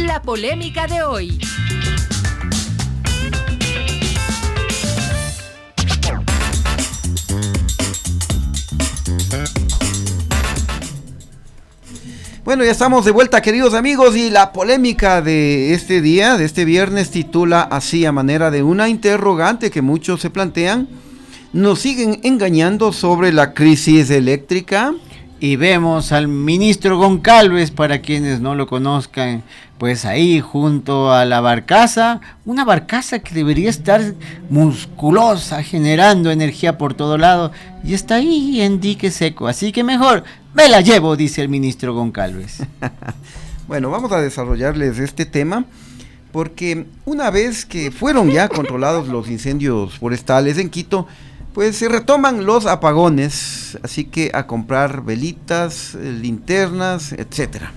la polémica de hoy. Bueno, ya estamos de vuelta, queridos amigos, y la polémica de este día, de este viernes, titula así, a manera de una interrogante que muchos se plantean: ¿nos siguen engañando sobre la crisis eléctrica? Y vemos al ministro Goncalves, para quienes no lo conozcan, pues ahí junto a la barcaza, una barcaza que debería estar musculosa, generando energía por todo lado, y está ahí en dique seco, así que mejor me la llevo, dice el ministro Goncalves. Bueno, vamos a desarrollarles este tema, porque una vez que fueron ya controlados los incendios forestales en Quito, pues se retoman los apagones, así que a comprar velitas, linternas, etcétera.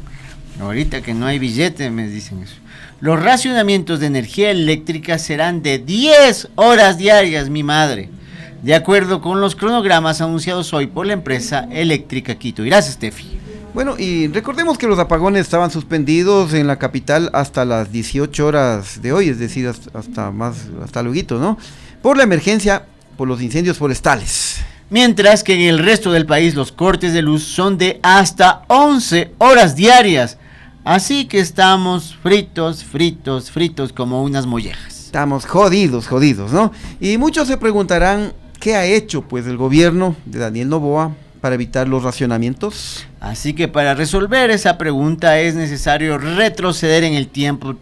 Ahorita que no hay billete me dicen eso. Los racionamientos de energía eléctrica serán de 10 horas diarias, mi madre, de acuerdo con los cronogramas anunciados hoy por la empresa eléctrica Quito. Gracias, Steffi. Bueno, y recordemos que los apagones estaban suspendidos en la capital hasta las 18 horas de hoy, es decir, hasta luego, ¿no? Por la emergencia por los incendios forestales. Mientras que en el resto del país los cortes de luz son de hasta 11 horas diarias. Así que estamos fritos como unas mollejas. Estamos jodidos, ¿no? Y muchos se preguntarán, ¿qué ha hecho pues el gobierno de Daniel Noboa para evitar los racionamientos? Así que para resolver esa pregunta es necesario retroceder en el tiempo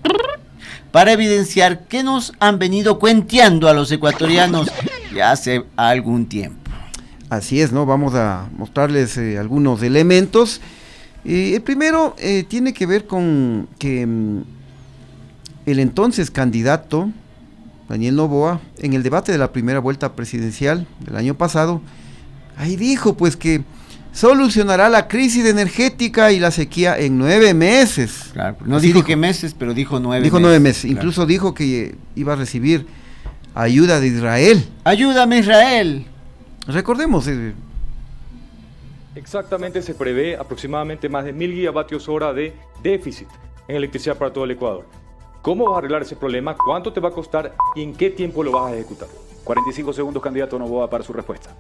para evidenciar que nos han venido cuenteando a los ecuatorianos ya hace algún tiempo. Así es, ¿no? Vamos a mostrarles algunos elementos. El primero tiene que ver con que el entonces candidato Daniel Noboa, en el debate de la primera vuelta presidencial del año pasado, ahí dijo pues que solucionará la crisis energética y la sequía en 9 meses. Claro, no dijo qué meses, pero dijo 9 meses. Dijo 9 meses, claro. Incluso dijo que iba a recibir ayuda de Israel. ¡Ayúdame, Israel! Recordemos. Exactamente, se prevé aproximadamente más de 1000 gigavatios hora de déficit en electricidad para todo el Ecuador. ¿Cómo vas a arreglar ese problema? ¿Cuánto te va a costar? ¿Y en qué tiempo lo vas a ejecutar? 45 segundos, candidato Noboa, para su respuesta.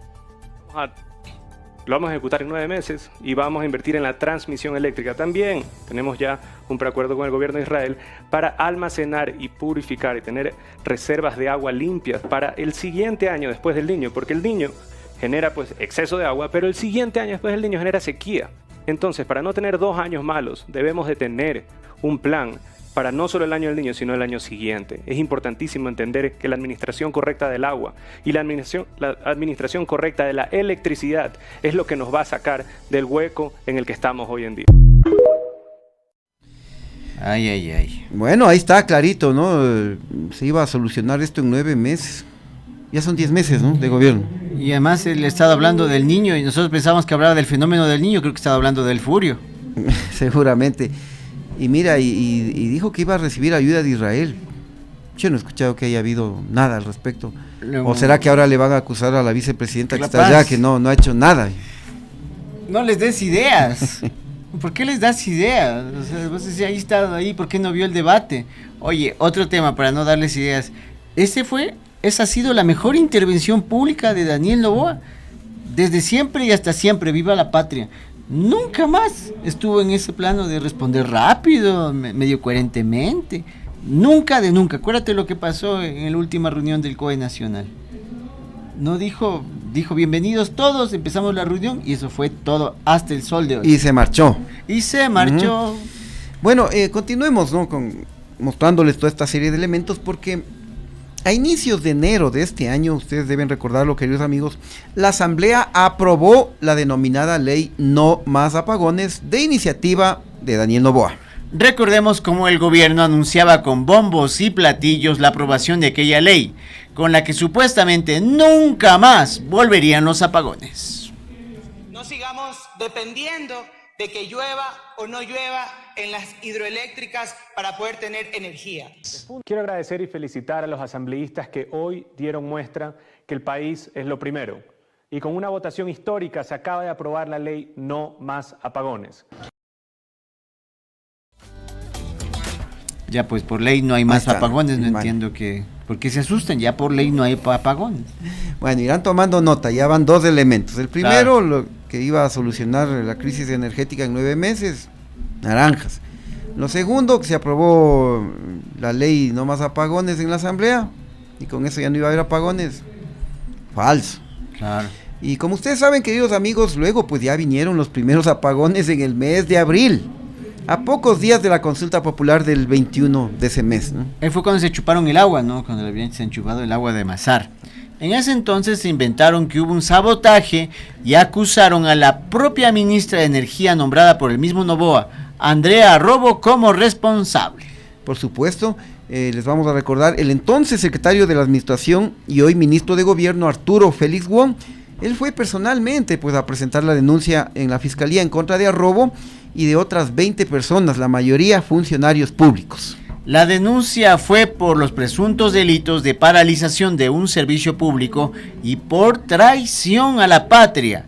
Lo vamos a ejecutar en 9 meses y vamos a invertir en la transmisión eléctrica. También tenemos ya un preacuerdo con el gobierno de Israel para almacenar y purificar y tener reservas de agua limpias para el siguiente año después del Niño, porque el Niño genera pues exceso de agua, pero el siguiente año después del Niño genera sequía. Entonces, para no tener 2 años malos, debemos de tener un plan para no solo el año del Niño, sino el año siguiente. Es importantísimo entender que la administración correcta del agua y la administración correcta de la electricidad es lo que nos va a sacar del hueco en el que estamos hoy en día. Ay. Bueno, ahí está clarito, ¿no? Se iba a solucionar esto en 9 meses. Ya son 10 meses, ¿no? De gobierno. Y además él estaba hablando del Niño y nosotros pensábamos que hablaba del fenómeno del Niño, creo que estaba hablando del furio. Seguramente. Y mira, y dijo que iba a recibir ayuda de Israel. Yo no he escuchado que haya habido nada al respecto. ¿O será que ahora le van a acusar a la vicepresidenta que está allá, que no ha hecho nada? No les des ideas. ¿Por qué les das ideas? O sea, vos decís, ahí está, ahí, ¿por qué no vio el debate? Oye, otro tema para no darles ideas. Esa ha sido la mejor intervención pública de Daniel Noboa. Desde siempre y hasta siempre, viva la patria. Nunca más estuvo en ese plano de responder rápido, medio coherentemente. Nunca. Acuérdate lo que pasó en la última reunión del COE Nacional. No dijo bienvenidos todos, empezamos la reunión y eso fue todo hasta el sol de hoy. Y se marchó. Uh-huh. Bueno, continuemos, ¿no? Mostrándoles toda esta serie de elementos, porque a inicios de enero de este año, ustedes deben recordarlo, queridos amigos, la Asamblea aprobó la denominada Ley No Más Apagones, de iniciativa de Daniel Noboa. Recordemos cómo el gobierno anunciaba con bombos y platillos la aprobación de aquella ley, con la que supuestamente nunca más volverían los apagones. No sigamos dependiendo de que llueva o no llueva en las hidroeléctricas para poder tener energía. Quiero agradecer y felicitar a los asambleístas que hoy dieron muestra que el país es lo primero. Y con una votación histórica se acaba de aprobar la ley No Más Apagones. Ya pues por ley no hay más está. apagones, no Bueno. entiendo que... ¿Por qué se asustan? Ya por ley no hay apagones. Bueno, irán tomando nota, ya van 2 elementos. El primero, lo que iba a solucionar la crisis energética en 9 meses, naranjas. Lo segundo, que se aprobó la ley no más apagones en la asamblea, y con eso ya no iba a haber apagones. Falso. Claro. Y como ustedes saben, queridos amigos, luego pues ya vinieron los primeros apagones en el mes de abril, a pocos días de la consulta popular del 21 de ese mes, ¿no? Ahí fue cuando se chuparon el agua, ¿no? Cuando le habían enchufado el agua de Mazar. En ese entonces se inventaron que hubo un sabotaje y acusaron a la propia ministra de Energía nombrada por el mismo Noboa, Andrea Arrobo, como responsable. Por supuesto, les vamos a recordar, el entonces secretario de la Administración y hoy ministro de Gobierno, Arturo Félix Wong, él fue personalmente pues a presentar la denuncia en la Fiscalía en contra de Arrobo y de otras 20 personas, la mayoría funcionarios públicos. La denuncia fue por los presuntos delitos de paralización de un servicio público y por traición a la patria,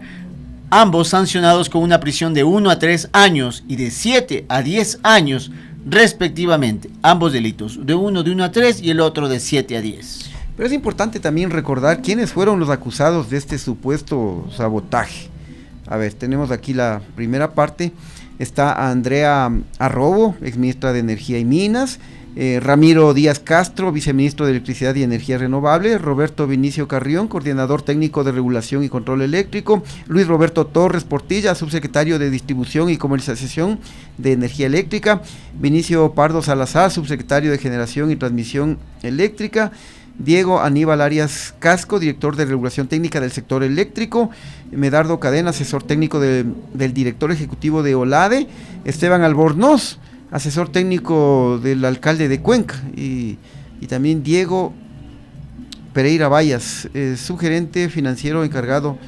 ambos sancionados con una prisión de 1 a 3 años y de 7 a 10 años respectivamente, ambos delitos, de uno a 3 y el otro de 7 a 10. Pero es importante también recordar quiénes fueron los acusados de este supuesto sabotaje. A ver, tenemos aquí la primera parte. Está Andrea Arrobo, exministra de Energía y Minas, Ramiro Díaz Castro, viceministro de Electricidad y Energía Renovable, Roberto Vinicio Carrión, coordinador técnico de regulación y control eléctrico, Luis Roberto Torres Portilla, subsecretario de Distribución y Comercialización de Energía Eléctrica, Vinicio Pardo Salazar, subsecretario de Generación y Transmisión Eléctrica, Diego Aníbal Arias Casco, director de regulación técnica del sector eléctrico, Medardo Cadena, asesor técnico del director ejecutivo de OLADE, Esteban Albornoz, asesor técnico del alcalde de Cuenca, y también Diego Pereira Vallas, subgerente financiero encargado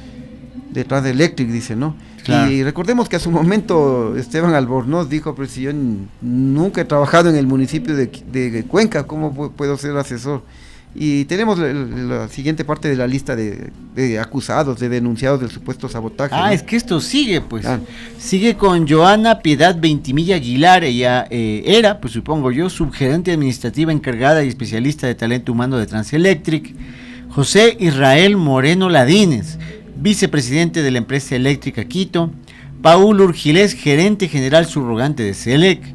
de Transelectric, dice, ¿no? Claro. Y recordemos que a su momento Esteban Albornoz dijo, pero si yo nunca he trabajado en el municipio de Cuenca, ¿cómo puedo ser asesor? Y tenemos la siguiente parte de la lista de acusados, de denunciados del supuesto sabotaje. Ah, ¿no? Es que esto sigue, pues. Ah. Sigue con Joana Piedad Ventimilla Aguilar. Ella era, pues supongo yo, subgerente administrativa encargada y especialista de talento humano de Transelectric. José Israel Moreno Ladines, vicepresidente de la empresa eléctrica Quito. Paul Urgilés, gerente general subrogante de CELEC.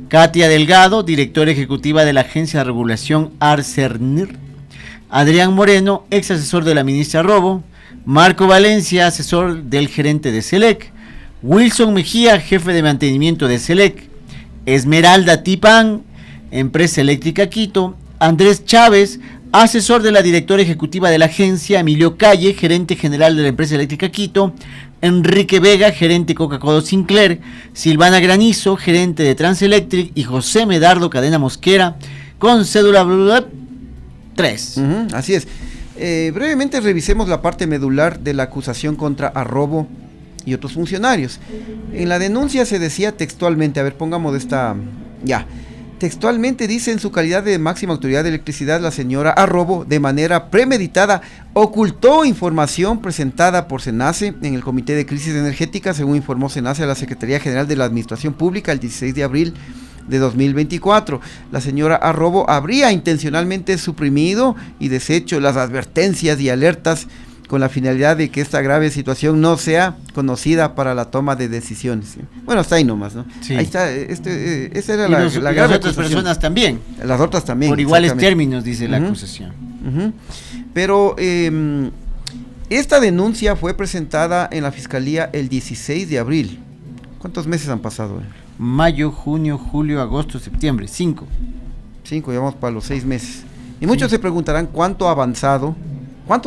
Katia Delgado, directora ejecutiva de la Agencia de Regulación ARCERNIR. Adrián Moreno, ex asesor de la ministra Arrobo. Marco Valencia, asesor del gerente de CELEC. Wilson Mejía, jefe de mantenimiento de CELEC. Esmeralda Tipán, empresa eléctrica Quito. Andrés Chávez, asesor de la directora ejecutiva de la agencia. Emilio Calle, gerente general de la empresa eléctrica Quito. Enrique Vega, gerente Coca-Cola Sinclair, Silvana Granizo, gerente de Transelectric, y José Medardo Cadena Mosquera, con cédula 3. Así es. Brevemente revisemos la parte medular de la acusación contra Arrobo y otros funcionarios. En la denuncia se decía textualmente, a ver, pongamos esta, ya. Textualmente dice, en su calidad de máxima autoridad de electricidad, la señora Arrobo, de manera premeditada, ocultó información presentada por SENACE en el Comité de Crisis Energética, según informó SENACE a la Secretaría General de la Administración Pública el 16 de abril de 2024. La señora Arrobo habría intencionalmente suprimido y deshecho las advertencias y alertas con la finalidad de que esta grave situación no sea conocida para la toma de decisiones. Bueno, hasta ahí nomás, ¿no? Sí. Ahí está, esa era la las grave otras personas también. Las otras también. Por iguales términos, dice la acusación. Pero esta denuncia fue presentada en la Fiscalía el 16 de abril. ¿Cuántos meses han pasado? Mayo, junio, julio, agosto, septiembre, 5. 5, llevamos para los 6 meses. Y muchos se preguntarán cuánto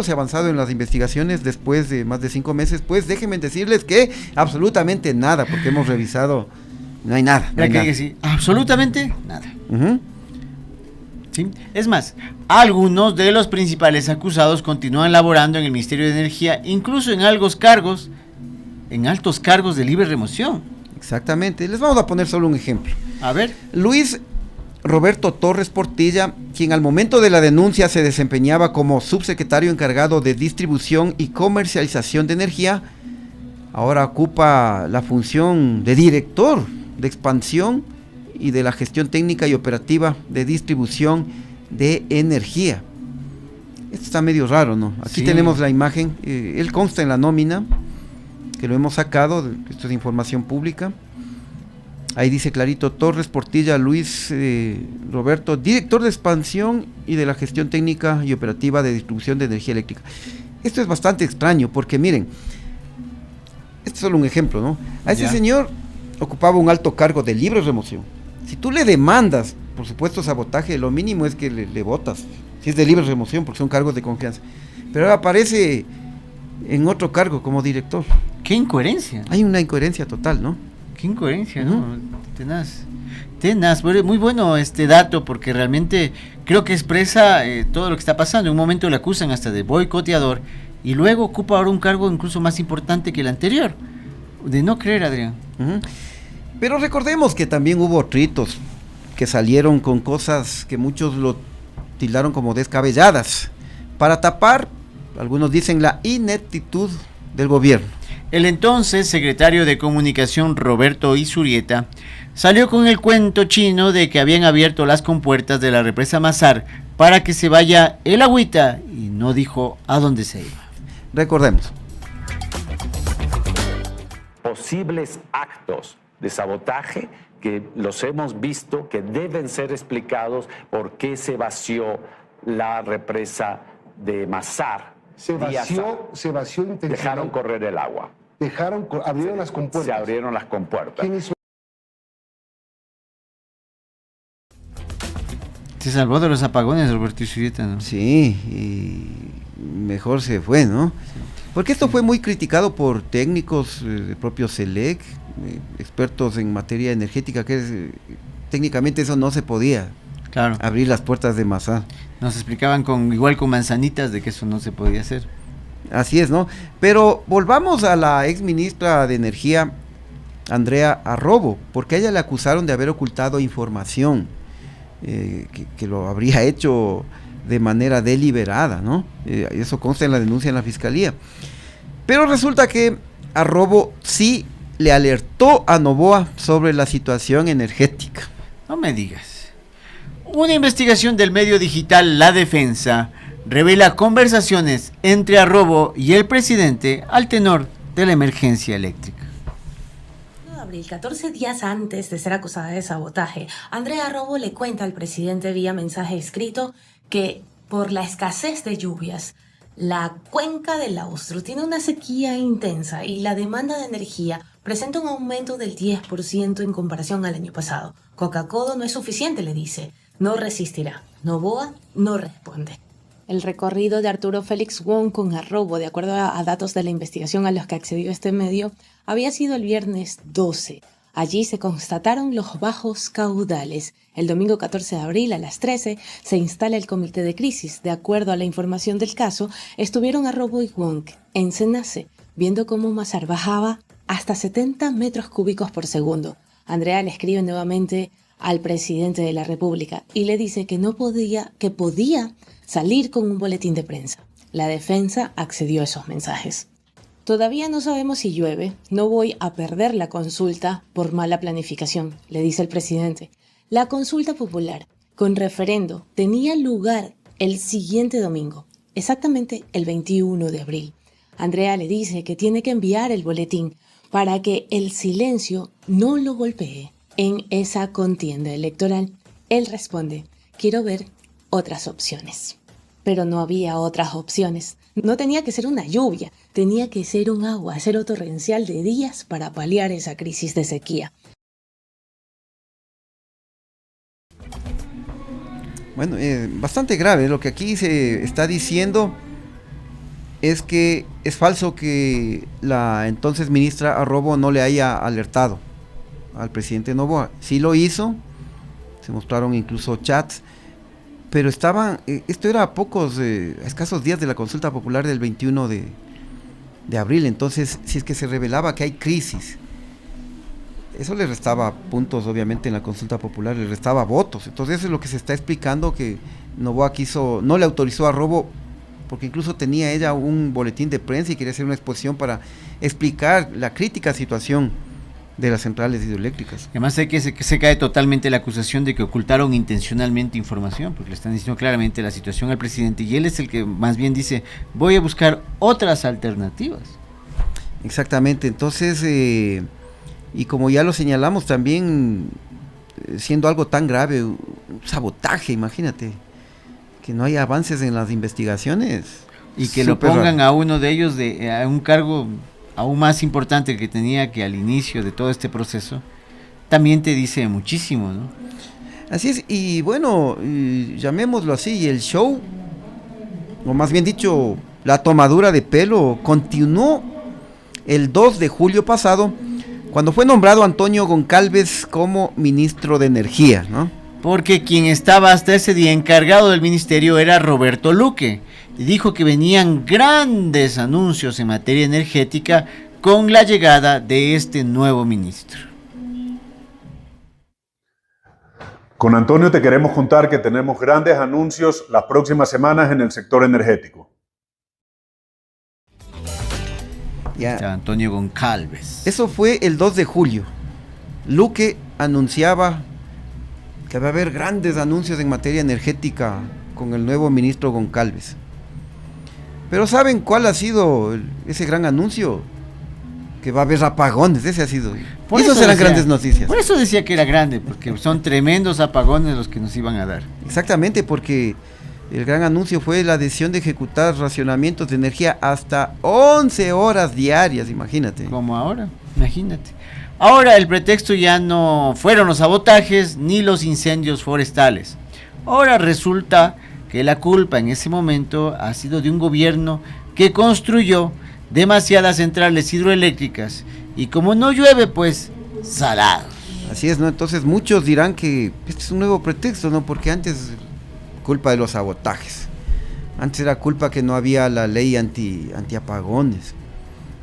se ha avanzado en las investigaciones después de más de 5 meses. Pues déjenme decirles que absolutamente nada, porque hemos revisado, no hay nada. Sí, absolutamente nada. ¿Sí? Es más, algunos de los principales acusados continúan laborando en el Ministerio de Energía, incluso en altos cargos de libre remoción. Exactamente, les vamos a poner solo un ejemplo. A ver. Luis Roberto Torres Portilla, quien al momento de la denuncia se desempeñaba como subsecretario encargado de distribución y comercialización de energía, ahora ocupa la función de director de expansión y de la gestión técnica y operativa de distribución de energía. Esto está medio raro, ¿no? Aquí tenemos la imagen, él consta en la nómina, que lo hemos sacado, esto es información pública. Ahí dice clarito: Torres Portilla Luis Roberto, director de expansión y de la gestión técnica y operativa de distribución de energía eléctrica. Esto es bastante extraño porque miren, este es solo un ejemplo, ¿no? A ese señor ocupaba un alto cargo de libre remoción. Si tú le demandas, por supuesto, sabotaje, lo mínimo es que le votas, si es de libre remoción, porque son cargos de confianza. Pero ahora aparece en otro cargo como director. ¡Qué incoherencia! Hay una incoherencia total, ¿no? ¡Qué incoherencia, ¿no? Tenaz. Muy bueno este dato, porque realmente creo que expresa todo lo que está pasando. En un momento le acusan hasta de boicoteador y luego ocupa ahora un cargo incluso más importante que el anterior. De no creer, Adrián. Pero recordemos que también hubo tritos que salieron con cosas que muchos lo tildaron como descabelladas para tapar, algunos dicen, la ineptitud del gobierno. El entonces secretario de Comunicación, Roberto Izurieta, salió con el cuento chino de que habían abierto las compuertas de la represa Mazar para que se vaya el agüita, y no dijo a dónde se iba. Recordemos. Posibles actos de sabotaje que los hemos visto, que deben ser explicados por qué se vació la represa de Mazar. Se vació intencionalmente. Dejaron correr el agua. Abrieron las compuertas. Se abrieron las compuertas. ¿Quién hizo? Se salvó de los apagones, Roberto Izurieta, ¿no? Sí, y mejor se fue, ¿no? Porque esto fue muy criticado por técnicos del propio CELEC, expertos en materia energética, que técnicamente eso no se podía. Claro. Abrir las puertas de Mazar. Nos explicaban igual con manzanitas de que eso no se podía hacer. Así es, ¿no? Pero volvamos a la ex ministra de Energía, Andrea Arrobo, porque a ella le acusaron de haber ocultado información, que lo habría hecho de manera deliberada, ¿no? Eso consta en la denuncia en la fiscalía. Pero resulta que Arrobo sí le alertó a Noboa sobre la situación energética. No me digas. Una investigación del medio digital La Defensa revela conversaciones entre Arrobo y el presidente al tenor de la emergencia eléctrica. Abril, 14 días antes de ser acusada de sabotaje, Andrea Arrobo le cuenta al presidente vía mensaje escrito que por la escasez de lluvias, la cuenca del Austro tiene una sequía intensa y la demanda de energía presenta un aumento del 10% en comparación al año pasado. Coca-Cola no es suficiente, le dice. No resistirá. Noboa no responde. El recorrido de Arturo Félix Wong con Arrobo, de acuerdo a datos de la investigación a los que accedió este medio, había sido el viernes 12. Allí se constataron los bajos caudales. El domingo 14 de abril a las 13 se instala el comité de crisis. De acuerdo a la información del caso, estuvieron Arrobo y Wong en Senace, viendo cómo Mazar bajaba hasta 70 metros cúbicos por segundo. Andrea le escribe nuevamente al presidente de la República y le dice que podía salir con un boletín de prensa. La defensa accedió a esos mensajes. Todavía no sabemos si llueve, no voy a perder la consulta por mala planificación, le dice el presidente. La consulta popular con referendo tenía lugar el siguiente domingo, exactamente el 21 de abril. Andrea le dice que tiene que enviar el boletín para que el silencio no lo golpee en esa contienda electoral. Él responde: quiero ver otras opciones. Pero no había otras opciones. No tenía que ser una lluvia, tenía que ser un aguacero torrencial de días para paliar esa crisis de sequía. Bueno, bastante grave. Lo que aquí se está diciendo es que es falso que la entonces ministra Arrobo no le haya alertado al presidente Noboa. Sí lo hizo, se mostraron incluso chats, pero esto era a escasos días de la consulta popular del 21 de abril, entonces si es que se revelaba que hay crisis, eso le restaba puntos obviamente en la consulta popular, le restaba votos, entonces eso es lo que se está explicando, que Noboa no le autorizó a Arrobo, porque incluso tenía ella un boletín de prensa y quería hacer una exposición para explicar la crítica situación de las centrales hidroeléctricas. Además hay que se cae totalmente la acusación de que ocultaron intencionalmente información, porque le están diciendo claramente la situación al presidente y él es el que más bien dice, voy a buscar otras alternativas. Exactamente, entonces, y como ya lo señalamos también, siendo algo tan grave, un sabotaje, imagínate, que no haya avances en las investigaciones. Y que lo pongan a uno de ellos a un cargo aún más importante que tenía que al inicio de todo este proceso, también te dice muchísimo, ¿no? Así es, y bueno, llamémoslo así, el show, o más bien dicho, la tomadura de pelo, continuó el 2 de julio pasado, cuando fue nombrado Antonio Goncalves como ministro de Energía, ¿no? Porque quien estaba hasta ese día encargado del ministerio era Roberto Luque, y dijo que venían grandes anuncios en materia energética con la llegada de este nuevo ministro. Con Antonio te queremos contar que tenemos grandes anuncios las próximas semanas en el sector energético. Ya. Antonio Goncalves. Eso fue el 2 de julio. Luque anunciaba que va a haber grandes anuncios en materia energética con el nuevo ministro Goncalves. Pero ¿saben cuál ha sido ese gran anuncio? Que va a haber apagones, ese ha sido. Por Esas eran grandes noticias. Por eso decía que era grande, porque son tremendos apagones los que nos iban a dar. Exactamente, porque el gran anuncio fue la decisión de ejecutar racionamientos de energía hasta 11 horas diarias, imagínate. Como ahora, imagínate. Ahora el pretexto ya no fueron los sabotajes ni los incendios forestales. Ahora resulta que la culpa en ese momento ha sido de un gobierno que construyó demasiadas centrales hidroeléctricas y como no llueve, pues salado. Así es, ¿no? Entonces muchos dirán que este es un nuevo pretexto, ¿no? Porque antes culpa de los sabotajes. Antes era culpa que no había la ley antiapagones.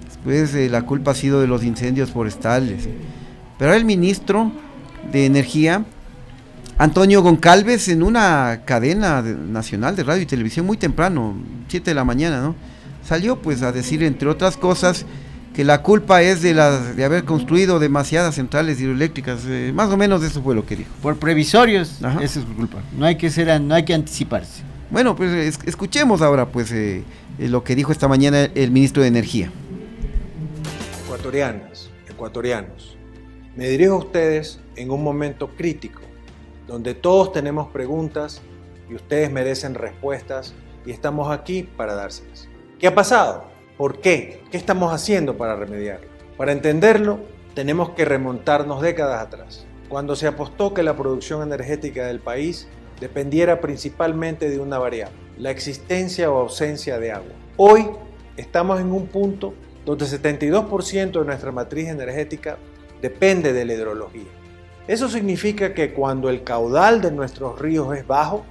Después la culpa ha sido de los incendios forestales. Pero el ministro de Energía, Antonio Goncalves, en una cadena nacional de radio y televisión muy temprano, 7 de la mañana, ¿no? Salió pues a decir, entre otras cosas, que la culpa es de haber construido demasiadas centrales hidroeléctricas, más o menos eso fue lo que dijo. Por previsorios, Ajá. Esa es su culpa. No hay que anticiparse. Bueno, pues escuchemos ahora pues lo que dijo esta mañana el ministro de Energía. Ecuatorianos, me dirijo a ustedes en un momento crítico, donde todos tenemos preguntas y ustedes merecen respuestas y estamos aquí para dárselas. ¿Qué ha pasado? ¿Por qué? ¿Qué estamos haciendo para remediarlo? Para entenderlo, tenemos que remontarnos décadas atrás, cuando se apostó que la producción energética del país dependiera principalmente de una variable, la existencia o ausencia de agua. Hoy estamos en un punto donde 72% de nuestra matriz energética depende de la hidrología. Eso significa que cuando el caudal de nuestros ríos es bajo,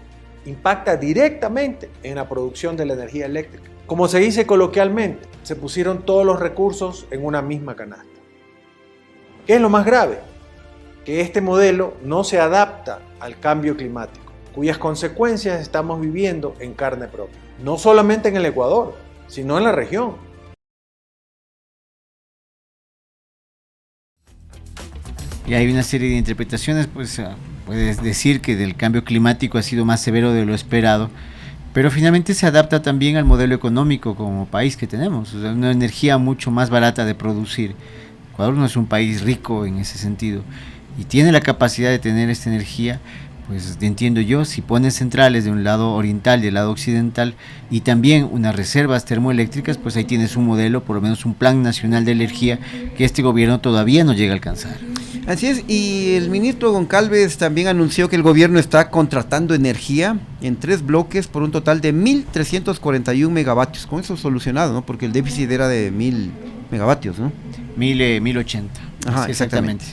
impacta directamente en la producción de la energía eléctrica. Como se dice coloquialmente, se pusieron todos los recursos en una misma canasta. ¿Qué es lo más grave? Que este modelo no se adapta al cambio climático, cuyas consecuencias estamos viviendo en carne propia. No solamente en el Ecuador, sino en la región. Y hay una serie de interpretaciones, pues puedes decir que el cambio climático ha sido más severo de lo esperado, pero finalmente se adapta también al modelo económico como país que tenemos, o sea, una energía mucho más barata de producir. Ecuador no es un país rico en ese sentido y tiene la capacidad de tener esta energía, pues entiendo yo, si pones centrales de un lado oriental y del lado occidental y también unas reservas termoeléctricas, pues ahí tienes un modelo, por lo menos un plan nacional de energía que este gobierno todavía no llega a alcanzar. Así es, y el ministro Goncalves también anunció que el gobierno está contratando energía en 3 bloques por un total de 1.341 megavatios. Con eso solucionado, ¿no? Porque el déficit era de 1.000 megavatios, ¿no? 1080. Ajá, Sí, exactamente.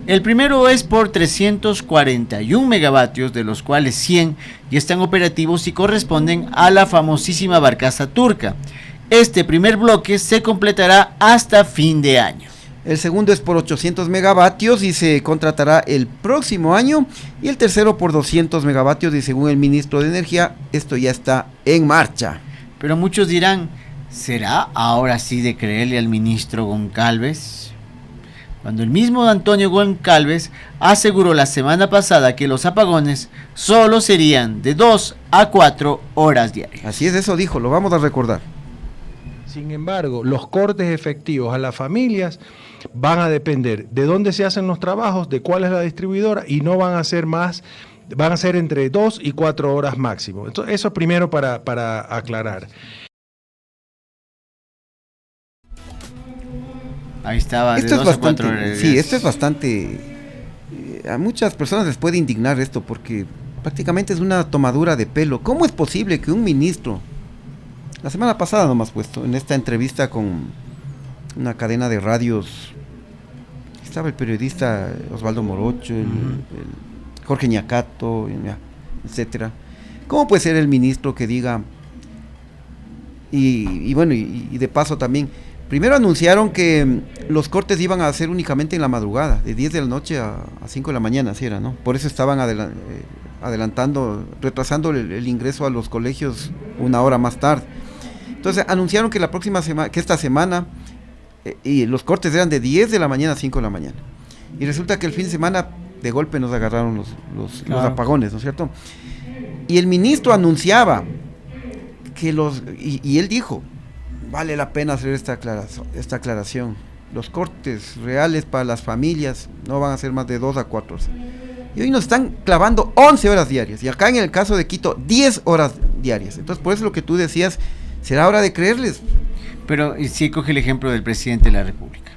El primero es por 341 megavatios, de los cuales 100 ya están operativos y corresponden a la famosísima barcaza turca. Este primer bloque se completará hasta fin de año. El segundo es por 800 megavatios y se contratará el próximo año. Y el tercero por 200 megavatios y según el ministro de Energía, esto ya está en marcha. Pero muchos dirán, ¿será ahora sí de creerle al ministro Goncalves? cuando el mismo Antonio Goncalves aseguró la semana pasada que los apagones solo serían de 2 a 4 horas diarias. Así es, eso dijo, lo vamos a recordar. Sin embargo, los cortes efectivos a las familias van a depender de dónde se hacen los trabajos, de cuál es la distribuidora, y no van a ser más, van a ser entre 2 y 4 horas máximo. Entonces, eso primero para aclarar. Ahí estaba, esto de 2 es bastante, a 4 horas. Sí, esto es bastante... a muchas personas les puede indignar esto porque prácticamente es una tomadura de pelo. ¿Cómo es posible que un ministro, la semana pasada nomás puesto, en esta entrevista con una cadena de radios, estaba el periodista Osvaldo Morocho, el Jorge Ñacato, etcétera. ¿Cómo puede ser el ministro que diga, y bueno, y de paso también, primero anunciaron que los cortes iban a ser únicamente en la madrugada, de 10 de la noche a 5 de la mañana, así era, ¿no? Por eso estaban retrasando el ingreso a los colegios una hora más tarde. Entonces anunciaron que la próxima semana, que esta semana, y los cortes eran de 10 de la mañana a 5 de la mañana. Y resulta que el fin de semana de golpe nos agarraron los apagones, ¿no es cierto? Y el ministro anunciaba que y él dijo, vale la pena hacer esta aclaración. Los cortes reales para las familias no van a ser más de 2 a 4 horas. Y hoy nos están clavando 11 horas diarias. Y acá en el caso de Quito, 10 horas diarias. Entonces, por eso lo que tú decías, será hora de creerles. Pero sí coge el ejemplo del presidente de la República.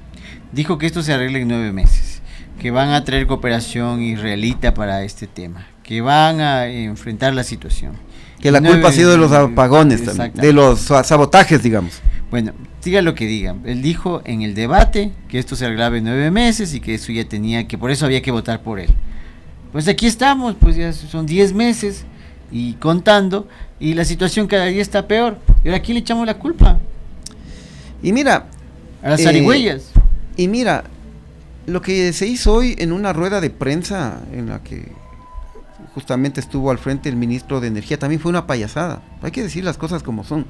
Dijo que esto se arregla en 9 meses. Que van a traer cooperación israelita para este tema. Que van a enfrentar la situación. Que la culpa ha sido de los apagones también, de los sabotajes, digamos. Bueno, diga lo que digan. Él dijo en el debate que esto se arreglaba en 9 meses y que eso ya tenía, que por eso había que votar por él. Pues aquí estamos, pues ya son 10 meses y contando, y la situación cada día está peor. ¿Y ahora a quién le echamos la culpa? Y mira, a las zarigüeyas. Y mira, lo que se hizo hoy en una rueda de prensa en la que justamente estuvo al frente el ministro de Energía, también fue una payasada. Hay que decir las cosas como son.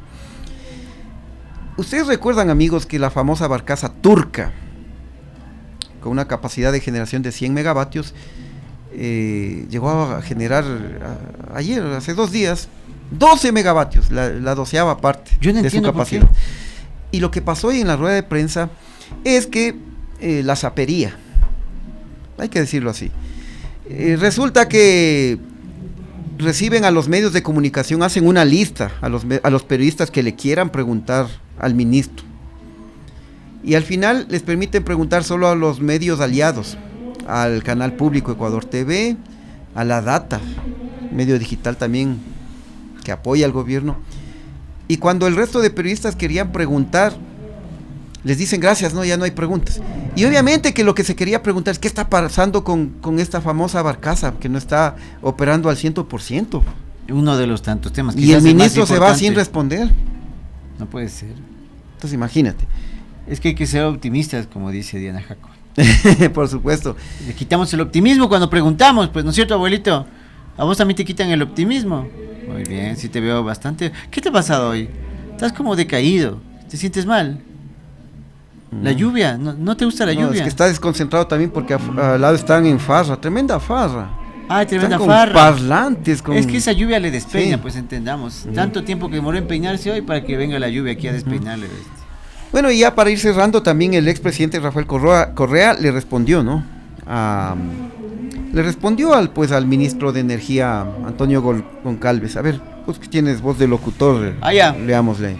Ustedes recuerdan, amigos, que la famosa barcaza turca, con una capacidad de generación de 100 megavatios, llegó a generar ayer, hace 2 días, 12 megavatios, la 12ª parte de su capacidad. ¿Por qué? Y lo que pasó hoy en la rueda de prensa es que la sapería, hay que decirlo así, resulta que reciben a los medios de comunicación, hacen una lista a los periodistas que le quieran preguntar al ministro, y al final les permiten preguntar solo a los medios aliados, al canal público Ecuador TV, a La Data, medio digital también que apoya al gobierno, y cuando el resto de periodistas querían preguntar, les dicen gracias, no, ya no hay preguntas. Y obviamente que lo que se quería preguntar es qué está pasando con esta famosa barcaza que no está operando al 100%. Uno de los tantos temas. Y el ministro se va sin responder. No puede ser. Entonces imagínate. Es que hay que ser optimistas, como dice Diana Jaco. Por supuesto. Le quitamos el optimismo cuando preguntamos, pues, ¿no es cierto, abuelito? A vos también te quitan el optimismo. Muy bien, sí te veo bastante. ¿Qué te ha pasado hoy? Estás como decaído. ¿Te sientes mal? La lluvia, ¿no te gusta la lluvia? Es que está desconcentrado también porque al lado están en farra, tremenda farra. Ah, tremenda están farra. Con parlantes. Es que esa lluvia le despeina, sí. Pues entendamos. Tanto tiempo que demoró en peinarse hoy para que venga la lluvia aquí a despeinarle. Bueno, y ya para ir cerrando, también el expresidente Rafael Correa le respondió, ¿no? Le respondió al ministro de Energía, Antonio Goncalves. A ver, vos que tienes voz de locutor, leámosle.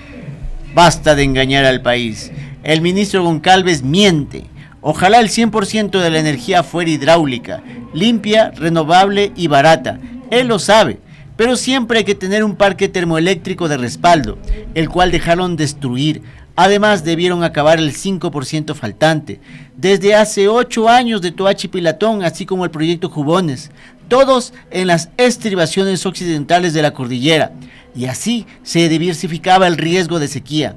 Basta de engañar al país. El ministro Goncalves miente. Ojalá el 100% de la energía fuera hidráulica, limpia, renovable y barata. Él lo sabe, pero siempre hay que tener un parque termoeléctrico de respaldo, el cual dejaron destruir. Además, debieron acabar el 5% faltante. Desde hace 8 años de Toachi Pilatón, así como el proyecto Jubones, todos en las estribaciones occidentales de la cordillera. Y así se diversificaba el riesgo de sequía.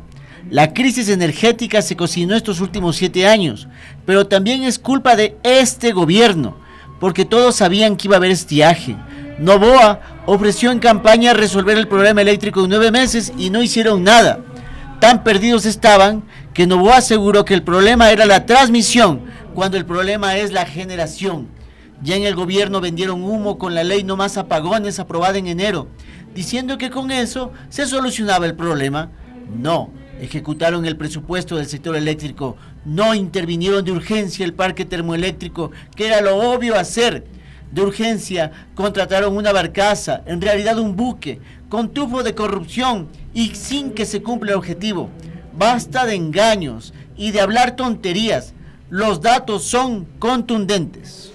La crisis energética se cocinó estos últimos 7 años, pero también es culpa de este gobierno, porque todos sabían que iba a haber estiaje. Noboa ofreció en campaña resolver el problema eléctrico en 9 meses y no hicieron nada. Tan perdidos estaban que Noboa aseguró que el problema era la transmisión, cuando el problema es la generación. Ya en el gobierno vendieron humo con la ley No Más Apagones aprobada en enero, diciendo que con eso se solucionaba el problema. No, ejecutaron el presupuesto del sector eléctrico, no intervinieron de urgencia el parque termoeléctrico, que era lo obvio hacer. De urgencia contrataron una barcaza, en realidad un buque, con tufo de corrupción y sin que se cumpla el objetivo. Basta de engaños y de hablar tonterías. Los datos son contundentes.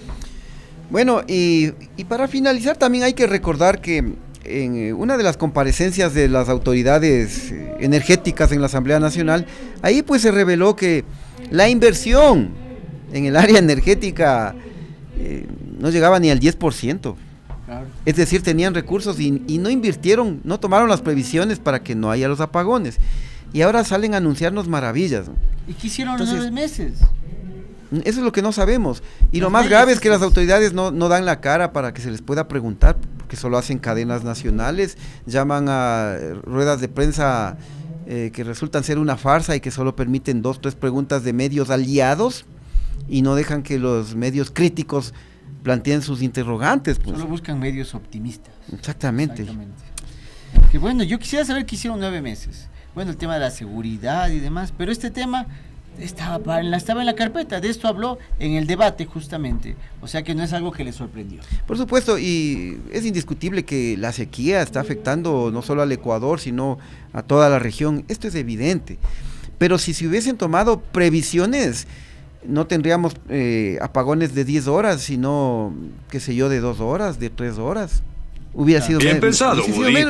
Bueno, y para finalizar también hay que recordar que en una de las comparecencias de las autoridades energéticas en la Asamblea Nacional, ahí pues se reveló que la inversión en el área energética no llegaba ni al 10%. Claro. Es decir, tenían recursos y no invirtieron, no tomaron las previsiones para que no haya los apagones. Y ahora salen a anunciarnos maravillas. ¿Y qué hicieron los 9 meses? Eso es lo que no sabemos. Y lo más grave es que las autoridades no dan la cara para que se les pueda preguntar, porque solo hacen cadenas nacionales, llaman a ruedas de prensa que resultan ser una farsa y que solo permiten 2 o 3 preguntas de medios aliados y no dejan que los medios críticos planteen sus interrogantes. Pues. Solo buscan medios optimistas. Exactamente. Que bueno, yo quisiera saber qué hicieron 9 meses. Bueno, el tema de la seguridad y demás, pero este tema estaba en la carpeta, de esto habló en el debate justamente, o sea que no es algo que le sorprendió. Por supuesto, y es indiscutible que la sequía está afectando no solo al Ecuador, sino a toda la región, esto es evidente, pero si se hubiesen tomado previsiones, no tendríamos apagones de 10 horas, sino, qué sé yo, de 2 horas, de 3 horas. Hubiera sido,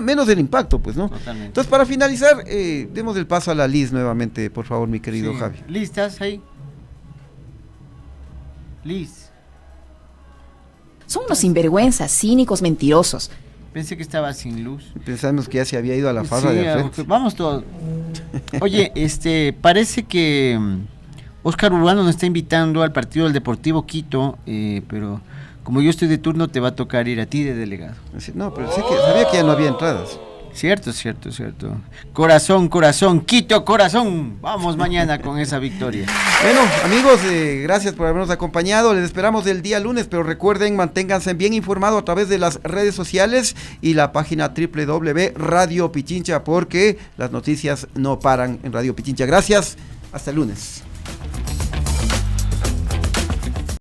menos el impacto, pues, ¿no? Totalmente. Entonces, para finalizar, demos el paso a la Liz nuevamente, por favor, mi querido Javi. Liz, ¿estás ahí? Liz. Son unos sinvergüenzas, cínicos, mentirosos. Pensé que estaba sin luz. Pensamos que ya se había ido a la farra de frente. Vamos todos. Oye, parece que Oscar Urbano nos está invitando al partido del Deportivo Quito, pero como yo estoy de turno, te va a tocar ir a ti de delegado. No, pero sabía que ya no había entradas. Cierto. Corazón, Quito, corazón. Vamos mañana con esa victoria. Bueno, amigos, gracias por habernos acompañado. Les esperamos el día lunes, pero recuerden, manténganse bien informados a través de las redes sociales y la página www.Radio Pichincha, porque las noticias no paran en Radio Pichincha. Gracias, hasta el lunes.